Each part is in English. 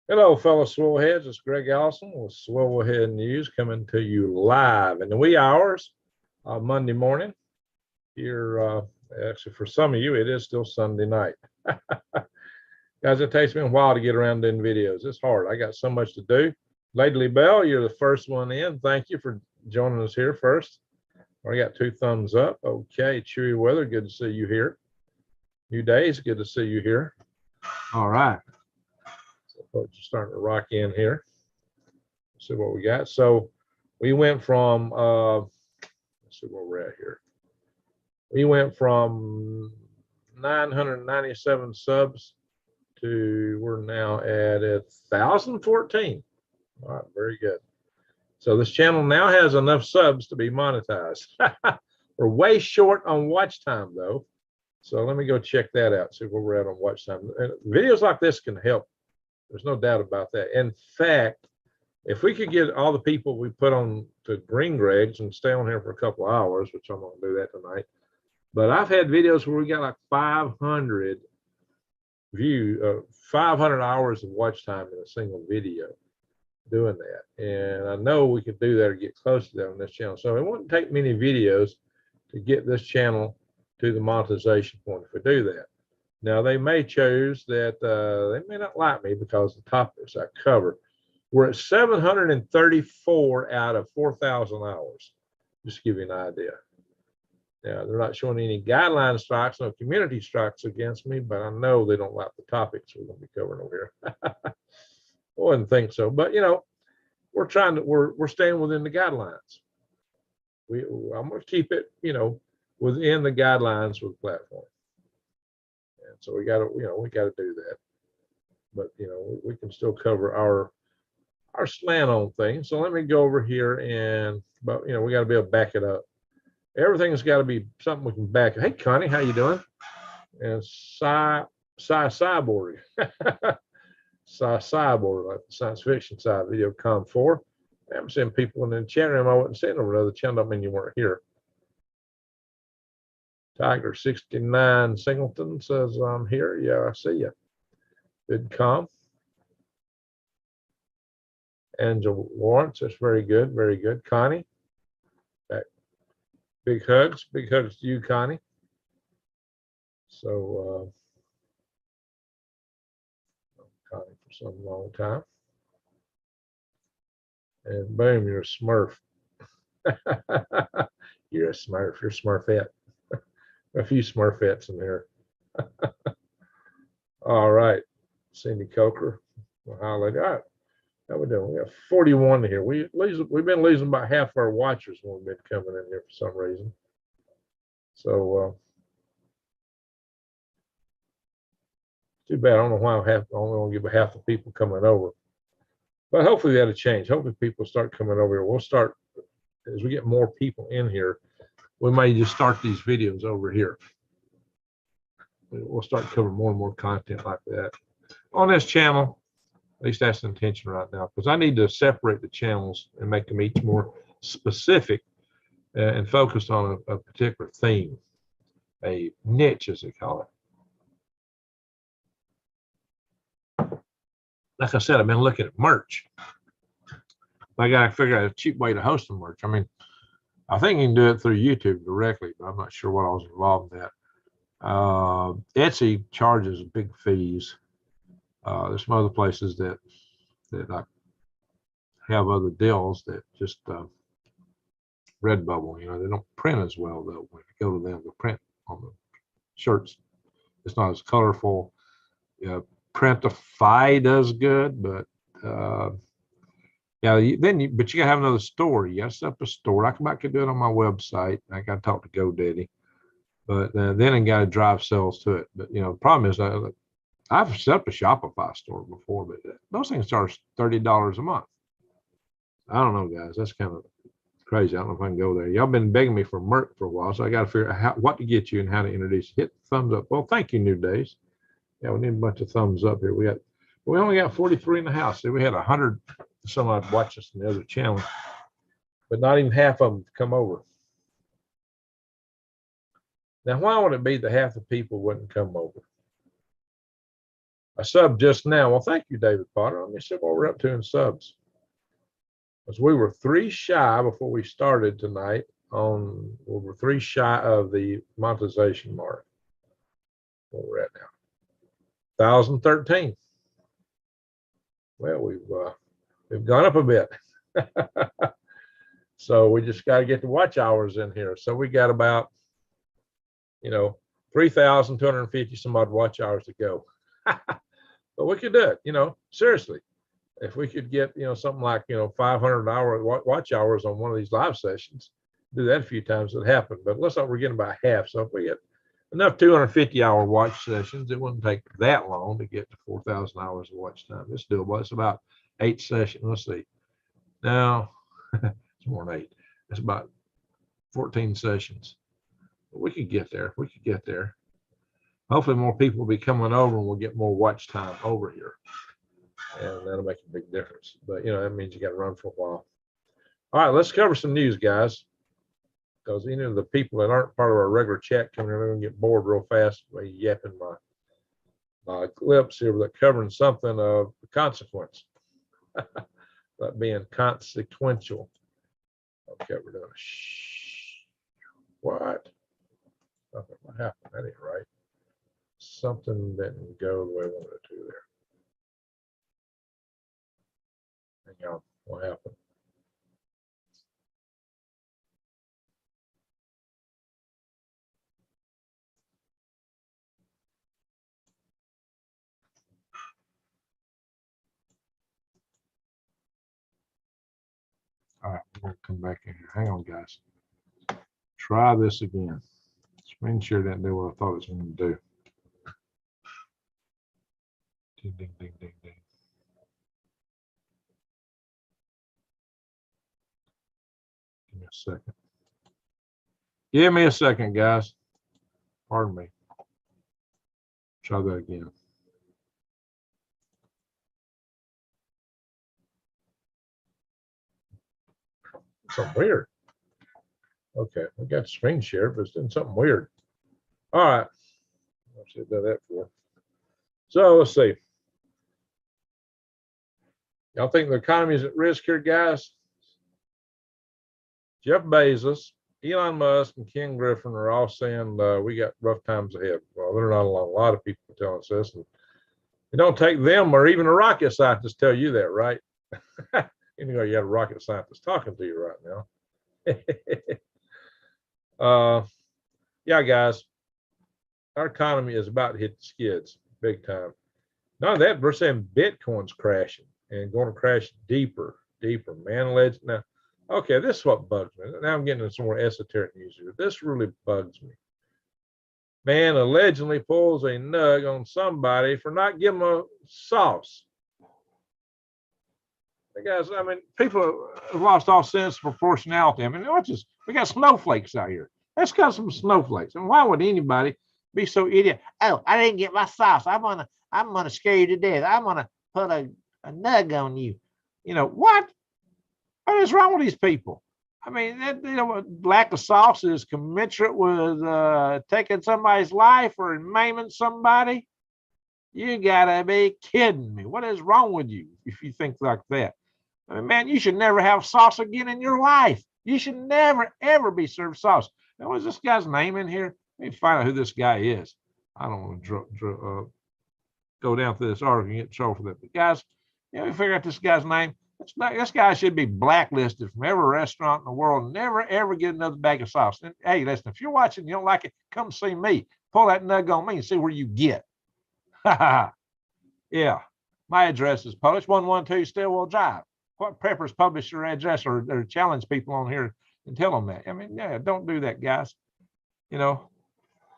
Hello, fellow Swivel heads. It's Greg Allison with Swivel Head News coming to you live in the wee hours of Monday morning. Here, actually, for some of you, it is still Sunday night. Guys, it takes me a while to get around doing videos. It's hard. I got so much to do. Lady Bell, you're the first one in. Thank you for joining us here first. I got 2 thumbs up. Okay, Chewy Weather, good to see you here. New Days, good to see you here. All right. Folks are starting to rock in here. Let's see what we got. So we went from let's see where we're at here. We went from 997 subs to we're now at 1,014. All right, very good. So this channel now has enough subs to be monetized. We're way short on watch time though. So let me go check that out, see where we're at on watch time. And videos like this can help. There's no doubt about that. In fact, if we could get all the people we put on to Green Greg's and stay on here for a couple of hours, which I'm going to do that tonight. But I've had videos where we got like 500 500 hours of watch time in a single video doing that. And I know we could do that or get close to that on this channel. So it wouldn't take many videos to get this channel to the monetization point if we do that. Now, they may choose that they may not like me because the topics I cover. We're at 734 out of 4,000 hours, just to give you an idea. Now, they're not showing any guideline strikes, no community strikes against me, but I know they don't like the topics we're going to be covering over here. I wouldn't think so, but you know, we're staying within the guidelines. I'm going to keep it, you know, within the guidelines of the platform. So we got to, you know, we got to do that. But you know, we can still cover our slant on things. So let me go over here and, but you know, we got to be able to back it up. Everything's got to be something we can back. Hey, Connie, how you doing? And cyborg, cyborg, like the science fiction side video com 4. I'm seeing people in the chat room. I wasn't seeing over another channel. Don't mean you weren't here. Tiger 69 Singleton says I'm here. Yeah, I see you. Good come. Angel Lawrence, that's very good, very good. Connie, back. Big hugs to you, Connie. So, Connie for some long time. And boom, you're a Smurf. You're a Smurf. You're a Smurfette. A few Smurfettes in there. All right, Cindy Coker. We'll highlight. All right, how we doing? We have 41 here. We've been losing about half our watchers when we've been coming in here for some reason. So too bad. I don't know why I only want to give half the people coming over. But hopefully that'll change. Hopefully people start coming over here. We'll start as we get more people in here. We may just start these videos over here. We'll start covering more and more content like that on this channel. At least that's the intention right now, because I need to separate the channels and make them each more specific and focused on a particular theme, a niche, as they call it. Like I said, I've been looking at merch. I got to figure out a cheap way to host the merch. I mean, I think you can do it through YouTube directly, but I'm not sure what I was involved in that. Etsy charges big fees. There's some other places that I have other deals that just Redbubble, you know, they don't print as well though. When you go to them, the print on the shirts, it's not as colorful. Printify does good, but yeah, but you gotta have another store. You gotta set up a store. I could do it on my website. I gotta talk to GoDaddy, but then I gotta drive sales to it. But you know, the problem is I've set up a Shopify store before, but those things charge $30 a month. I don't know, guys. That's kind of crazy. I don't know if I can go there. Y'all been begging me for merch for a while, so I got to figure out what to get you and how to introduce. Hit the thumbs up. Well, thank you, New Days. Yeah, we need a bunch of thumbs up here. We only got 43 in the house. See, we had 100 some odd watch us in the other channel, but not even half of them come over. Now, why would it be that half the people wouldn't come over? I subbed just now. Well, thank you, David Potter. Let me see what we're up to in subs. Because we were 3 shy before we started tonight. We were 3 shy of the monetization mark. Where we're at now, 1,013. Well, we've gone up a bit. So we just got to get the watch hours in here. So we got about, 3,250 some odd watch hours to go. But we could do it, seriously. If we could get, something like, 500 watch hours on one of these live sessions, do that a few times, it'd happen. But it looks like we're getting about half. So if we get enough 250-hour watch sessions, it wouldn't take that long to get to 4,000 hours of watch time. It's doable. It's about 8 sessions. Let's see. Now, it's more than 8. It's about 14 sessions. But we could get there. We could get there. Hopefully more people will be coming over and we'll get more watch time over here. And that'll make a big difference. But, that means you got to run for a while. All right, let's cover some news, guys. Because any of the people that aren't part of our regular chat coming in and get bored real fast by yapping my lips here, but covering something of consequence. That being consequential. Okay, we're doing a what? Okay, what happened? That ain't right. Something didn't go the way I wanted it to there. Hang on, what happened? All right, we're gonna come back in here. Hang on, guys. Try this again. Screen share didn't do what I thought it was going to do. Ding, ding, ding, ding, ding. Give me a second. Give me a second, guys. Pardon me. Try that again. Something weird. Okay, we got screen share, but it's doing something weird. All right. Let's see what that for. So let's see. Y'all think the economy is at risk here, guys? Jeff Bezos, Elon Musk, and Ken Griffin are all saying we got rough times ahead. Well, they're not alone. A lot of people are telling us this. And it don't take them or even a rocket scientist tell you that, right? Anyway, you got a rocket scientist talking to you right now. Yeah, guys, our economy is about to hit the skids big time. None of that, we're saying Bitcoin's crashing and going to crash deeper. Man, legend. Now, okay, this is what bugs me. Now I'm getting into some more esoteric news here. This really bugs me. Man allegedly pulls a nug on somebody for not giving him a sauce. Guys, I mean, people have lost all sense of proportionality. I mean, we got snowflakes out here. Let's got some snowflakes. And why would anybody be so idiot? Oh, I didn't get my sauce. I'm gonna scare you to death. I'm gonna put a nug on you. What? What is wrong with these people? I mean, lack of sauce is commensurate with taking somebody's life or maiming somebody. You gotta be kidding me. What is wrong with you if you think like that? I mean, man, you should never have sauce again in your life. You should never, ever be served sauce. Now, what is this guy's name in here? Let me find out who this guy is. I don't want to go down through this article and get in trouble for that. But guys, we figure out this guy's name. This guy should be blacklisted from every restaurant in the world. Never, ever get another bag of sauce. And, hey, listen, if you're watching and you don't like it, come see me. Pull that nug on me and see where you get. Yeah. My address is published 112 Stillwell Drive. What preppers publish your address or challenge people on here and tell them that? I mean, yeah, don't do that, guys. I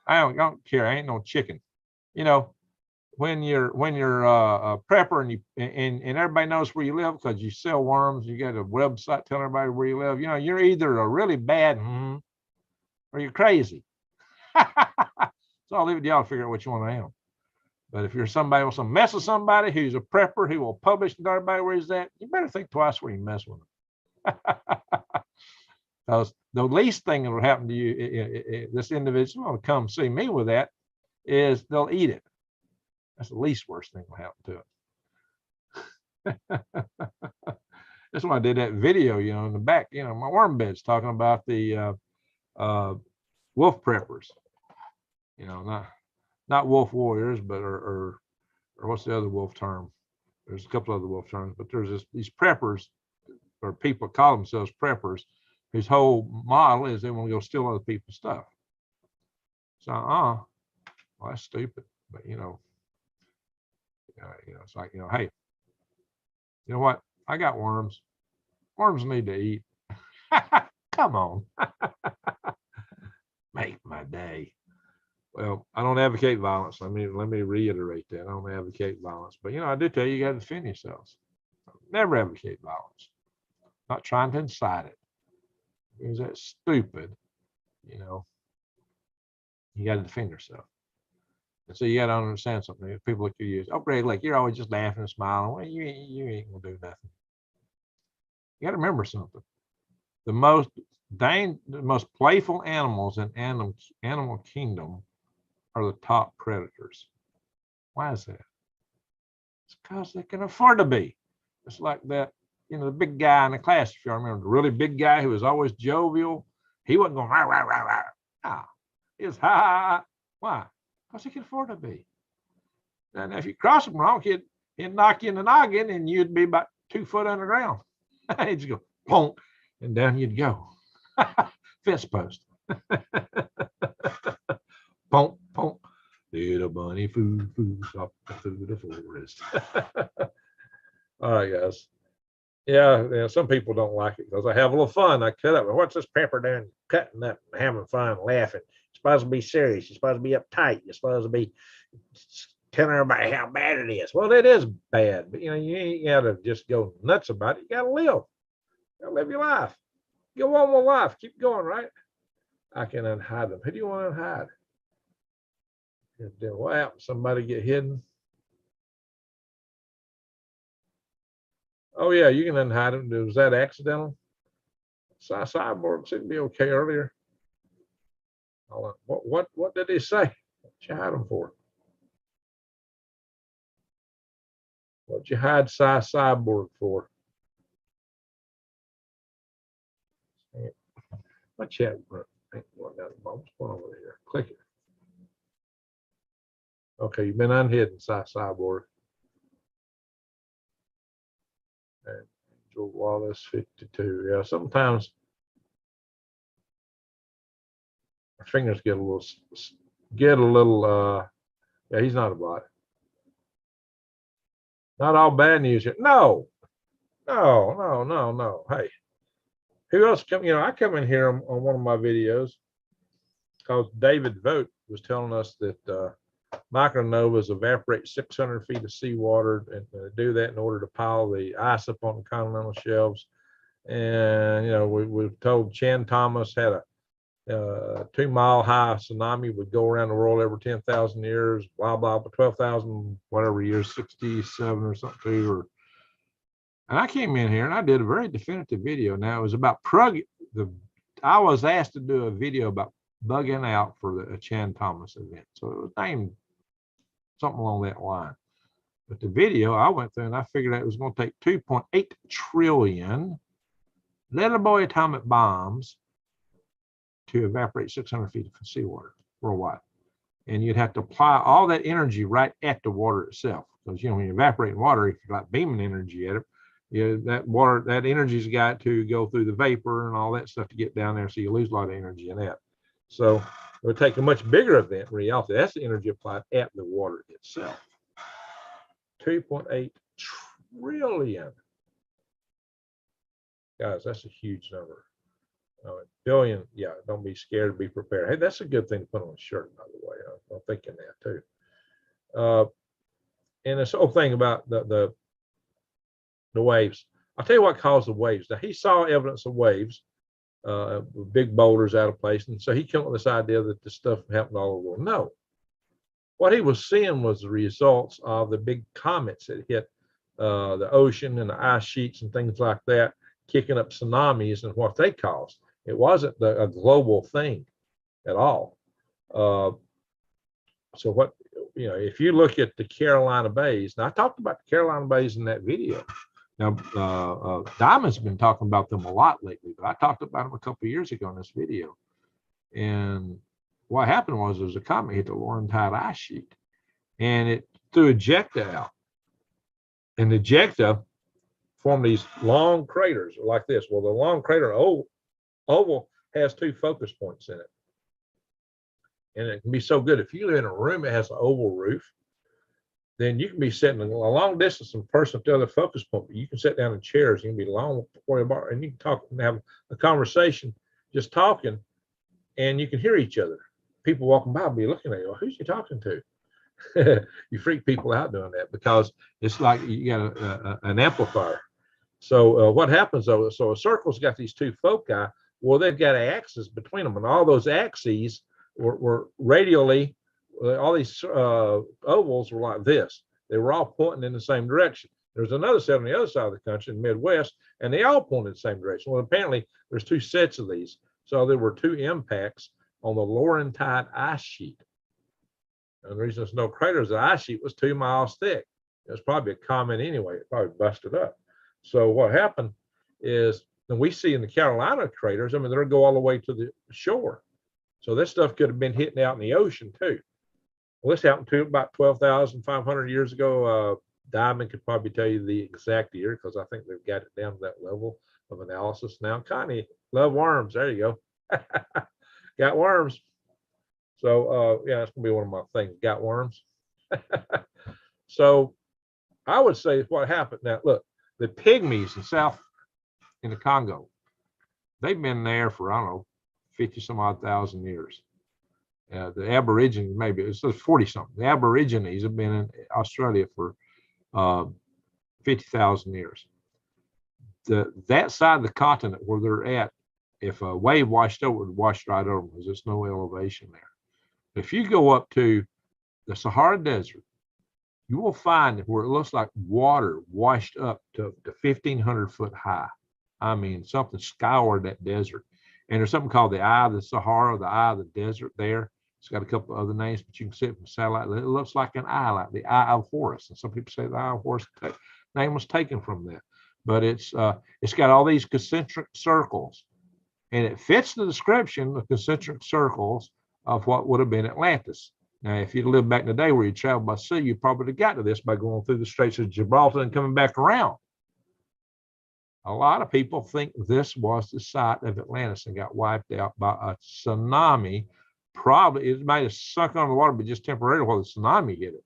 don't care. I ain't no chicken. When you're a prepper and everybody knows where you live because you sell worms, you got a website telling everybody where you live. You're either a really bad or you're crazy. So I'll leave it to y'all to figure out what you want to am. But if you're somebody who wants to mess with somebody who's a prepper who will publish to everybody where he's at, you better think twice where you mess with them. Because the least thing that will happen to you, this individual will come see me with that, is they'll eat it. That's the least worst thing will happen to it. That's why I did that video, you know, in the back, you know, my worm beds talking about the wolf preppers, you know, not wolf warriors, but or what's the other wolf term? There's a couple other wolf terms, but there's these preppers, or people call themselves preppers, whose whole model is they want to go steal other people's stuff. So, well, that's stupid. But you know, it's like, you know, hey, you know what? I got worms. Worms need to eat. Come on, make my day. Well, I don't advocate violence. Let me reiterate that. I don't advocate violence, but you know, I do tell you, you got to defend yourselves. Never advocate violence. Not trying to incite it, because that's stupid. You know, you got to defend yourself. And so you got to understand something. If people look at you, oh, Greg, like you're always just laughing and smiling. Well, you ain't gonna do nothing. You got to remember something. The most playful animals in animal kingdom are the top predators. Why is that? It's because they can afford to be. It's like that, you know, the big guy in the class, if you remember, the really big guy who was always jovial. He wasn't going rah, rah, rah, rah. Ah, he was ha, ha, ha. Why? Because he can afford to be. And if you cross him wrong, he'd knock you in the noggin and you'd be about 2 foot underground. He'd just go, boom, and down you'd go. Fence post. Boom, boom. Little bunny food up through the forest. All right, guys. Yeah, some people don't like it because I have a little fun. I cut up. What's this pepper doing? Cutting up, having fun, laughing. You're supposed to be serious. You're supposed to be uptight. You're supposed to be telling everybody how bad it is. Well, it is bad, but you know, you ain't got to just go nuts about it. You got to live. You got to live your life. Go on with life. Keep going, right? I can unhide them. Who do you want to unhide? What happened? Somebody get hidden? Oh yeah, you can unhide them. Was that accidental? Cyborg seemed to be okay earlier. What did he say? What you hide them for? What you hide Cyborg for? My chat ain't going down the bottom. What's going on over here? Click it. Okay, you've been unhidden, Cyborg. And Angel Wallace 52. Yeah, sometimes my fingers get a little yeah, he's not a bot. Not all bad news here. No. Hey, who else come? You know, I come in here on one of my videos because David Vogt was telling us that micronovas evaporate 600 feet of seawater and do that in order to pile the ice up on the continental shelves. And you know, we've told Chan Thomas had a 2-mile high tsunami would go around the world every 10,000 years, blah blah, but 12,000 whatever years, 67 or something. And I came in here and I did a very definitive video. Now it was about I was asked to do a video about bugging out for the Chan Thomas event, so it was named something along that line. But the video I went through and I figured out it was going to take 2.8 trillion little boy atomic bombs to evaporate 600 feet of seawater worldwide. And you'd have to apply all that energy right at the water itself. Because, you know, when you evaporate water, if you're like beaming energy at it, you know, that energy's got to go through the vapor and all that stuff to get down there. So you lose a lot of energy in that. So it would take a much bigger event in reality. That's the energy applied at the water itself. 2.8 trillion. Guys, that's a huge number. Billion, yeah, don't be scared to be prepared. Hey, that's a good thing to put on a shirt, by the way. I'm thinking that too. And this whole thing about the waves. I'll tell you what caused the waves. Now, he saw evidence of waves, big boulders out of place. And so he came up with this idea that this stuff happened all over the world. No. What he was seeing was the results of the big comets that hit the ocean and the ice sheets and things like that, kicking up tsunamis and what they caused. It wasn't a global thing at all. So what if you look at the Carolina Bays, and I talked about the Carolina Bays in that video. Now, Diamond's been talking about them a lot lately, but I talked about them a couple of years ago in this video. And what happened was there was a comet hit the Laurentide ice sheet, and it threw ejecta out. And the ejecta formed these long craters like this. Well, the long crater oval has 2 focus points in it. And it can be so good. If you live in a room that has an oval roof, then you can be sitting a long distance from the person at the other focus point. But you can sit down in chairs. You can be long before the bar, and you can talk and have a conversation, just talking, and you can hear each other. People walking by will be looking at you. Well, who's you talking to? You freak people out doing that because it's like you got an amplifier. So what happens though? So a circle's got these 2 foci. Well, they've got axes between them, and all those axes were radially. All these ovals were like this. They were all pointing in the same direction. There's another set on the other side of the country in the Midwest, and they all pointed in the same direction. Well, apparently there's 2 sets of these. So there were 2 impacts on the Laurentide ice sheet. And the reason there's no craters, the ice sheet was 2 miles thick. It was probably a comet anyway. It probably busted up. So what happened is, and we see in the Carolina craters, I mean, they'll go all the way to the shore. So this stuff could have been hitting out in the ocean too. Well, this happened to about 12,500 years ago. Diamond could probably tell you the exact year because I think they've got it down to that level of analysis now. Connie, love worms. There you go. Got worms. So yeah, that's gonna be one of my things. Got worms. So I would say what happened. Now look, the pygmies in the Congo, they've been there for, I don't know, 50 some odd thousand years. The Aborigines, maybe it's 40 something. The Aborigines have been in Australia for 50,000 years. That side of the continent where they're at, if a wave washed over, it would wash right over because there's no elevation there. If you go up to the Sahara Desert, you will find where it looks like water washed up to 1,500 foot high. I mean, something scoured that desert. And there's something called the Eye of the Sahara, the Eye of the Desert there. It's got a couple of other names, but you can see it from satellite. It looks like an eye, like the Eye of Horus. And some people say the Eye of Horus name was taken from that. But it's got all these concentric circles. And it fits the description of concentric circles of what would have been Atlantis. Now, if you'd lived back in the day where you traveled by sea, you probably would have got to this by going through the Straits of Gibraltar and coming back around. A lot of people think this was the site of Atlantis and got wiped out by a tsunami. Probably it might have sunk under the water, but just temporarily while the tsunami hit it.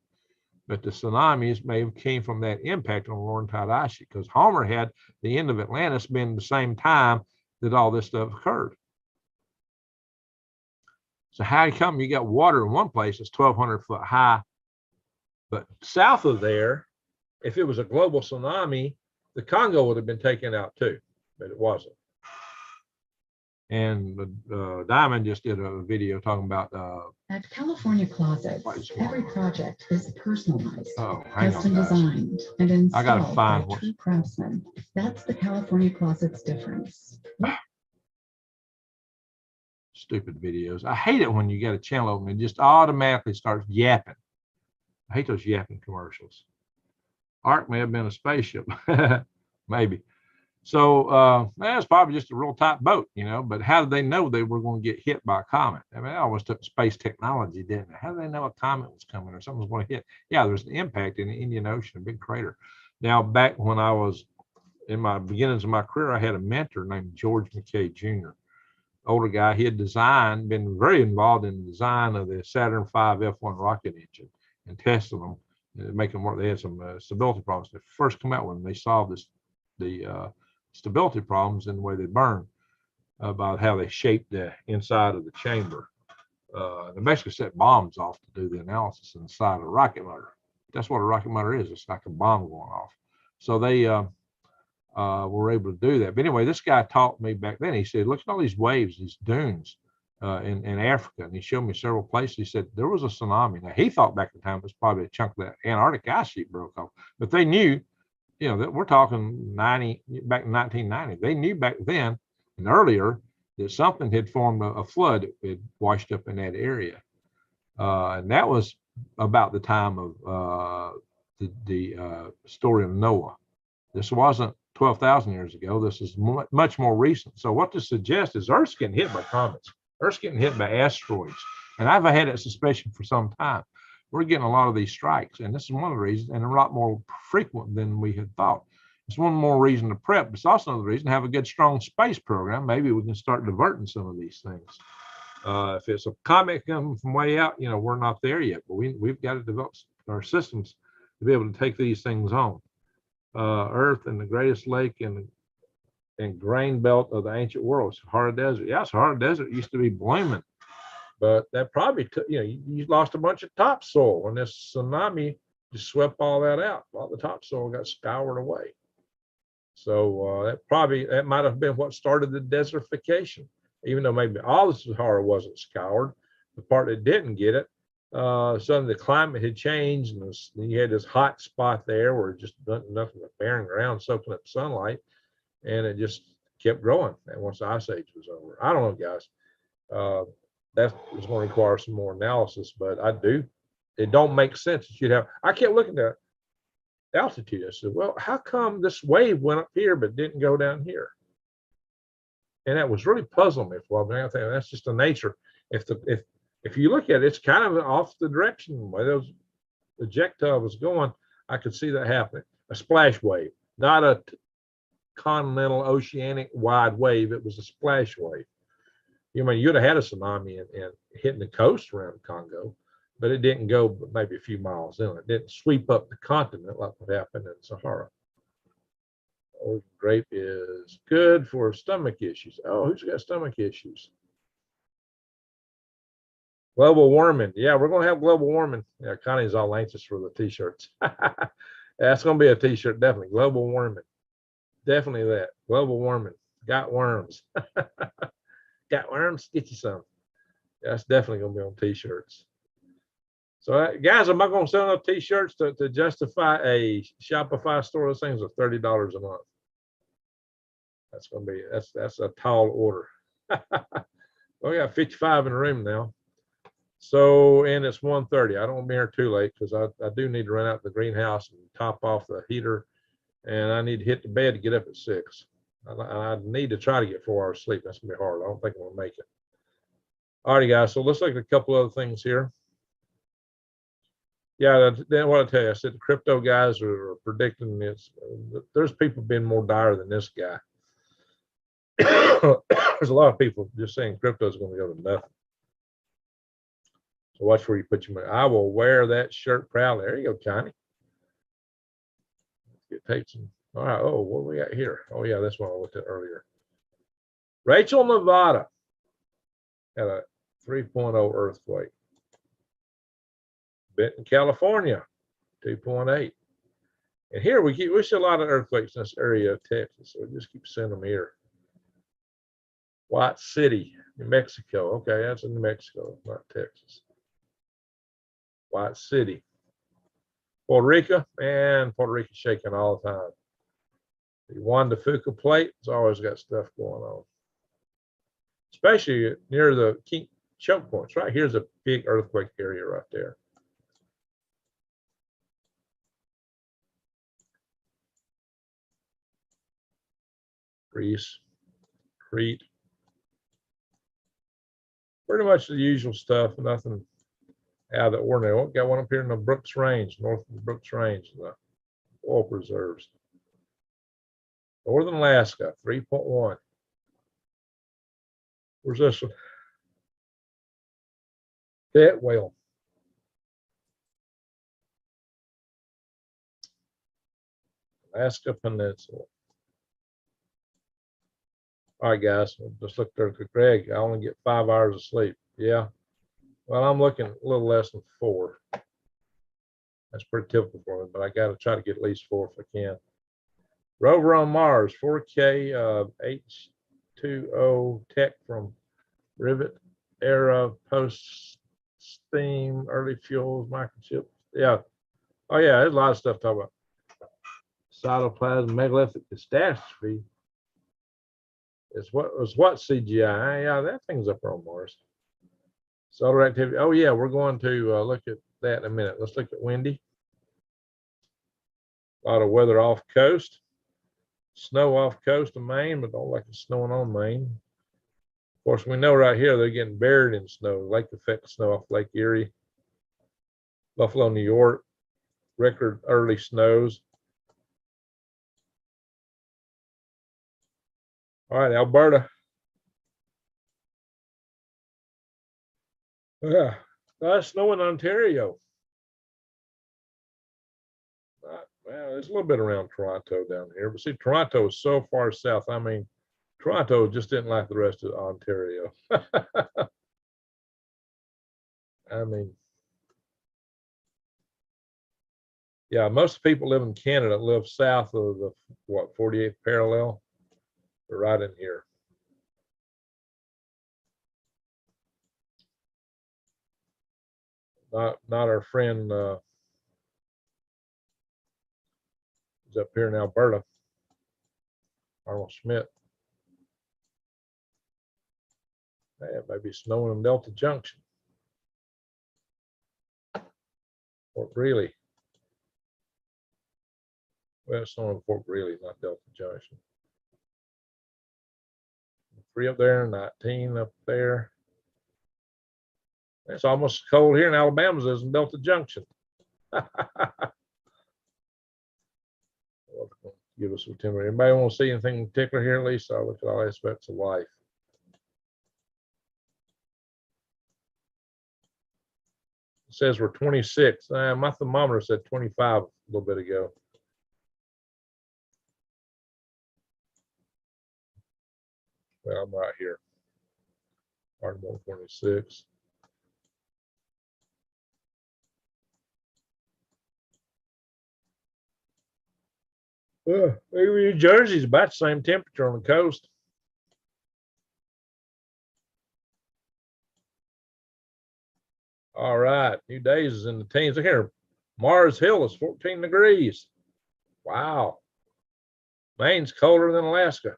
But the tsunamis may have came from that impact on the Laurentide ice sheet because Homer had the end of Atlantis been the same time that all this stuff occurred. So how come you got water in one place that's 1,200 foot high, but south of there, if it was a global tsunami, the Congo would have been taken out too, but it wasn't. And Diamond just did a video talking about at California Closets. Every project is personalized, custom designed, and installed by a true craftsman. That's the California Closets difference. Stupid videos. I hate it when you get a channel open and just automatically starts yapping. I hate those yapping commercials. Ark may have been a spaceship, maybe. So that's probably just a real tight boat, you know, but how did they know they were going to get hit by a comet? I mean, it always took space technology, didn't it? How did they know a comet was coming or something was going to hit? Yeah, there's an impact in the Indian Ocean, a big crater. Now, back when I was in my beginnings of my career, I had a mentor named George McKay Jr., older guy. He had been very involved in the design of the Saturn V F1 rocket engine and testing them and making them work. They had some stability problems. They first come out when they solved the stability problems in the way they burn, about how they shaped the inside of the chamber. They basically set bombs off to do the analysis inside of a rocket motor. That's what a rocket motor is. It's like a bomb going off. So they were able to do that. But anyway, this guy taught me back then. He said, look at all these waves, these dunes in Africa. And he showed me several places. He said, there was a tsunami. Now, he thought back in time it was probably a chunk of that Antarctic ice sheet broke off. But they knew, you know, that we're talking back in 1990. They knew back then and earlier that something had formed a flood that had washed up in that area. And that was about the time of the story of Noah. This wasn't 12,000 years ago. This is much more recent. So what this suggests is Earth's getting hit by comets. Earth's getting hit by asteroids. And I've had that suspicion for some time. We're getting a lot of these strikes, and this is one of the reasons, and a lot more frequent than we had thought. It's one more reason to prep, but it's also another reason to have a good, strong space program. Maybe we can start diverting some of these things. If it's a comet coming from way out, we're not there yet, but we've got to develop our systems to be able to take these things on. Earth and the greatest lake and grain belt of the ancient world, Sahara Desert. Yeah, Sahara Desert used to be blooming, but that probably took, you lost a bunch of topsoil, and this tsunami just swept all that out. All the topsoil got scoured away. So that might have been what started the desertification, even though maybe all the Sahara wasn't scoured. The part that didn't get it, suddenly the climate had changed, and you had this hot spot there where just nothing but barren ground soaking up sunlight, and it just kept growing. And once the ice age was over, I don't know, guys. That is going to require some more analysis, but it don't make sense that you'd have. I kept looking at altitude. I said, well, how come this wave went up here but didn't go down here? And that was really puzzling me for a while. I think that's just the nature. If you look at it, it's kind of off the direction where the projectile was going. I could see that happening. A splash wave, not a continental oceanic wide wave. It was a splash wave. You'd have had a tsunami and hitting the coast around Congo, but it didn't go maybe a few miles in. It didn't sweep up the continent like what happened in Sahara. Orange grape is good for stomach issues. Oh, who's got stomach issues? Global warming. Yeah, we're going to have global warming. Yeah, Connie's all anxious for the t-shirts. That's going to be a t-shirt, definitely. Global warming. Definitely that. Global warming. Got worms. Got worms? Get you some. That's definitely going to be on t-shirts. So, guys, am I going to sell enough t-shirts to justify a Shopify store? Those things are $30 a month. That's going to be, that's a tall order. We got 55 in the room now. So, and it's 1:30. I don't want to be here too late because I do need to run out to the greenhouse and top off the heater. And I need to hit the bed to get up at 6. I need to try to get 4 hours sleep. That's going to be hard. I don't think I'm going to make it. All righty, guys. So let's look at a couple other things here. Yeah, then what I tell you, I said the crypto guys are predicting this. There's people being more dire than this guy. There's a lot of people just saying crypto is going to go to nothing. So watch where you put your money. I will wear that shirt proudly. There you go, Connie. Take some. All right. Oh, what do we got here? Oh, yeah, that's what I looked at earlier. Rachel, Nevada had a 3.0 earthquake. Benton, California, 2.8. And here we see a lot of earthquakes in this area of Texas, so we just keep sending them here. White City, New Mexico. Okay, that's in New Mexico, not Texas. White City. Puerto Rico, man, Puerto Rico's shaking all the time. The Juan de Fuca plate, it's always got stuff going on. Especially near the key choke points. Right here's a big earthquake area right there. Greece, Crete. Pretty much the usual stuff, nothing out of the ordinary. Got one up here in the Brooks Range, north of the Brooks Range, the oil reserves. Northern Alaska, 3.1. Where's this one? That whale. Alaska Peninsula. All right, guys, just look there at Greg. I only get 5 hours of sleep. Yeah. Well, I'm looking a little less than 4. That's pretty typical for me, but I got to try to get at least 4 if I can. Rover on Mars, 4K H2O tech from Rivet era post steam early fuels microchip. Yeah. Oh yeah, there's a lot of stuff to talk about. Cytoplasm megalithic catastrophe. It's what CGI? Yeah, that thing's up on Mars. Solar activity. Oh yeah, we're going to look at that in a minute. Let's look at windy. A lot of weather off coast. Snow off coast of Maine, but don't like it snowing on Maine. Of course, we know right here they're getting buried in snow. Lake effect snow off Lake Erie, Buffalo, New York, record early snows. All right, Alberta. Yeah, snow in Ontario. Well, there's a little bit around Toronto down here, but see, Toronto is so far south. I mean, Toronto just didn't like the rest of Ontario. I mean, yeah, most people live in Canada live south of the, what, 48th parallel. They're right in here. Not our friend is up here in Alberta, Arnold Schmidt. Yeah, it may be snowing in Delta Junction. Fort Greely. Well, it's snowing in Fort Greely, not Delta Junction. 3 up there, 19 up there. It's almost as cold here in Alabama as it is in Delta Junction. Give us some timber. Anybody want to see anything in particular here? At least I'll look at all aspects of life. It says we're 26. My thermometer said 25 a little bit ago. Well, I'm right here. Ardmore 26. Maybe New Jersey's about the same temperature on the coast. All right, New Days is in the teens. Look here, Mars Hill is 14 degrees. Wow. Maine's colder than Alaska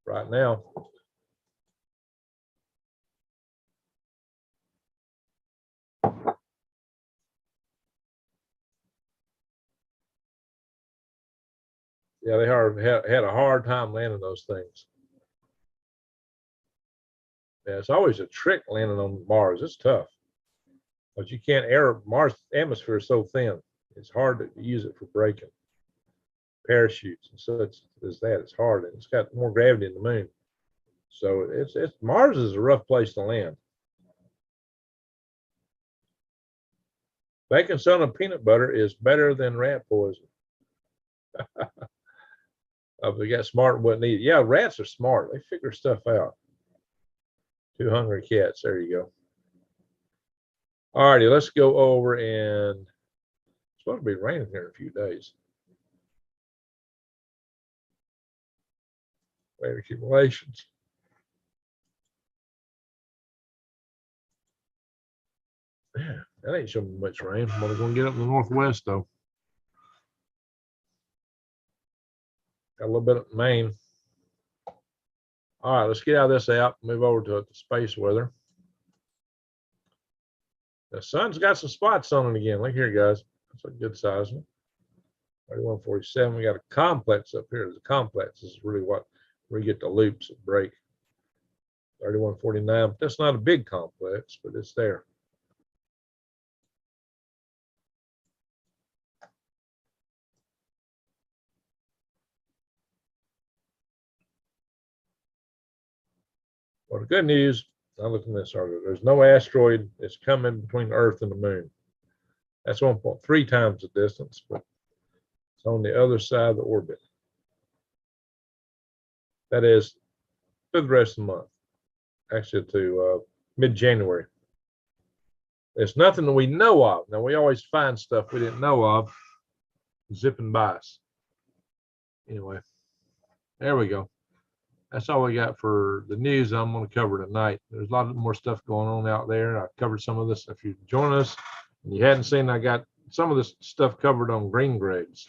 right now. Yeah, they had a hard time landing those things. Yeah, it's always a trick landing on Mars. It's tough, but you can't air. Mars atmosphere is so thin. It's hard to use it for braking. Parachutes and such as that. It's hard, and it's got more gravity than the moon. So it's Mars is a rough place to land. Baking soda and peanut butter is better than rat poison. If they got smart and wouldn't eat it. Yeah, rats are smart. They figure stuff out. 2 hungry cats. There you go. All righty, let's go over and it's supposed to be raining here in a few days. Rain accumulations. Man, that ain't showing me much rain. But we're going to get up in the northwest, though. Got a little bit of Maine. All right, let's get out of this app, move over to the space weather. The sun's got some spots on it again. Look here, guys. That's a good size one. 3147. We got a complex up here. The complex is really where you get the loops that break. 3149. That's not a big complex, but it's there. Well, the good news, I'm looking at this article, there's no asteroid that's coming between Earth and the moon. That's 1.3 times the distance, but it's on the other side of the orbit. That is through the rest of the month, actually to mid-January. There's nothing that we know of. Now, we always find stuff we didn't know of zipping by us. Anyway, there we go. That's all we got for the news I'm going to cover tonight. There's a lot more stuff going on out there. I covered some of this. If you join us and you hadn't seen, I got some of this stuff covered on Green Gregs.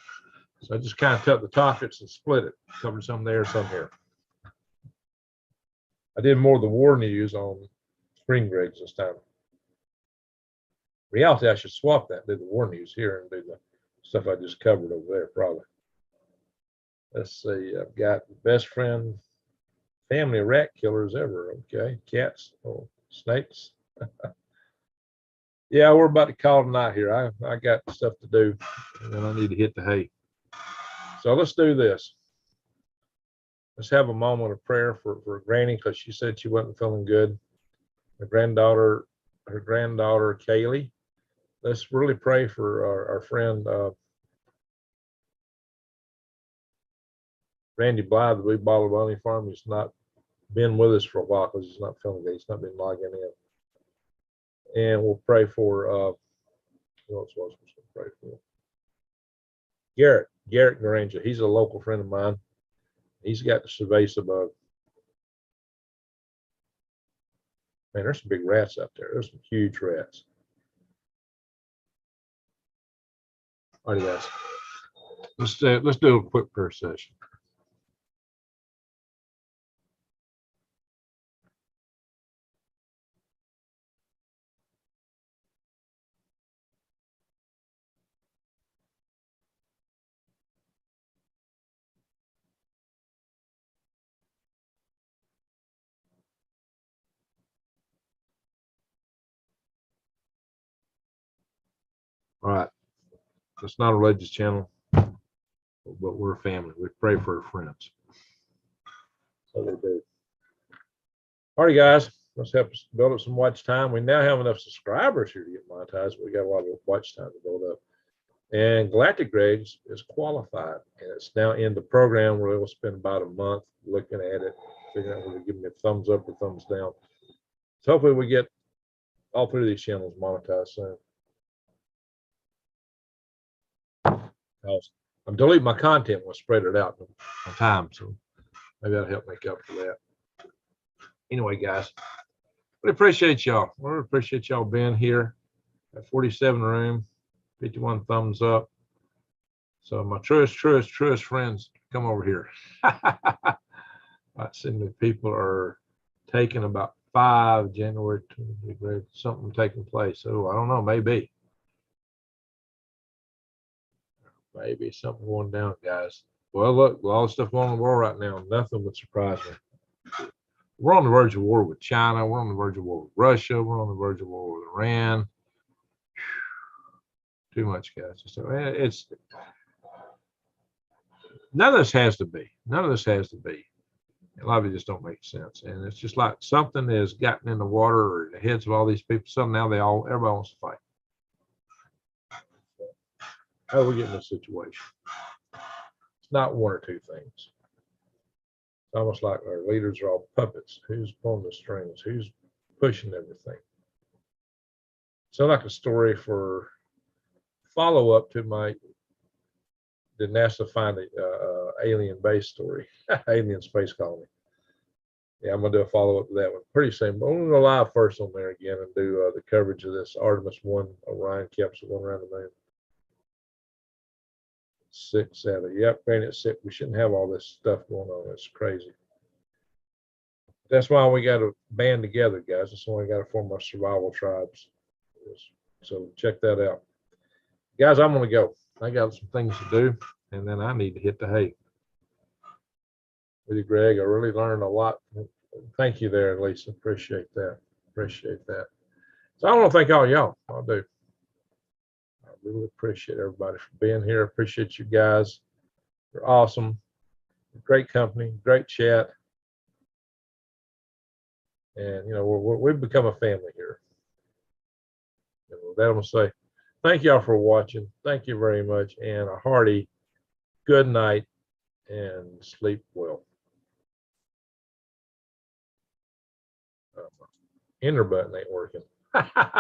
So I just kind of took the topics and split it. Covered some there, some here. I did more of the war news on Green Gregs this time. Reality, I should swap that, do the war news here and do the stuff I just covered over there, probably. Let's see, I've got best friend, family rat killers ever. Okay, cats or snakes. Yeah, we're about to call tonight here. I got stuff to do and I need to hit the hay. So let's do this. Let's have a moment of prayer for Granny, because she said she wasn't feeling good. Her granddaughter Kaylee. Let's really pray for our friend Randy Blythe, the Big Bottle Bunny Farm. He's not been with us for a while because he's not feeling good. He's not been logging in. And we'll pray for who else was we supposed to pray for? Garrett Granger. He's a local friend of mine. He's got the cerveza bug. Man, there's some big rats out there. There's some huge rats. All right, guys. Let's do a quick prayer session. All right. It's not a religious channel, but we're a family. We pray for our friends. So they do. All right, guys. Let's help us build up some watch time. We now have enough subscribers here to get monetized. We got a lot of watch time to build up. And Galactic Greg's is qualified, and it's now in the program where we'll spend about a month looking at it, figuring out whether to give me a thumbs up or thumbs down. So hopefully we get all three of these channels monetized soon. I'm deleting my content, we'll spread it out on time, so maybe that'll help make up for that. Anyway, guys, we appreciate y'all. We appreciate y'all being here at 47 room, 51 thumbs up. So my truest friends, come over here. Right, so many people are taking about 5 January 20, something taking place. So I don't know, maybe something going down, guys. Well, look, with all the stuff going on in the world right now, nothing would surprise me. We're on the verge of war with China. We're on the verge of war with Russia. We're on the verge of war with Iran. Too much, guys. So it's none of this has to be. None of this has to be. A lot of it just don't make sense. And it's just like something has gotten in the water or the heads of all these people. So now everybody wants to fight. How are we getting in this situation? It's not one or two things. It's almost like our leaders are all puppets. Who's pulling the strings? Who's pushing everything? So like a story for follow-up to the NASA finding alien base story, alien space colony. Yeah, I'm gonna do a follow-up to that one pretty soon. But I'm gonna go live first on there again and do the coverage of this Artemis 1 Orion capsule going around the moon. 6, 7. Yep, granted 6. We shouldn't have all this stuff going on. It's crazy. That's why we got to band together, guys. That's why we got to form our survival tribes. So check that out, guys. I'm gonna go. I got some things to do, and then I need to hit the hay. With you, Greg, I really learned a lot. Thank you there, Lisa. Appreciate that. Appreciate that. So I want to thank all y'all. I do. I really appreciate everybody for being here. Appreciate you guys. You're awesome. Great company. Great chat. And you know we've become a family here. And with that, I'm gonna say thank y'all for watching. Thank you very much, and a hearty good night and sleep well. Enter button ain't working.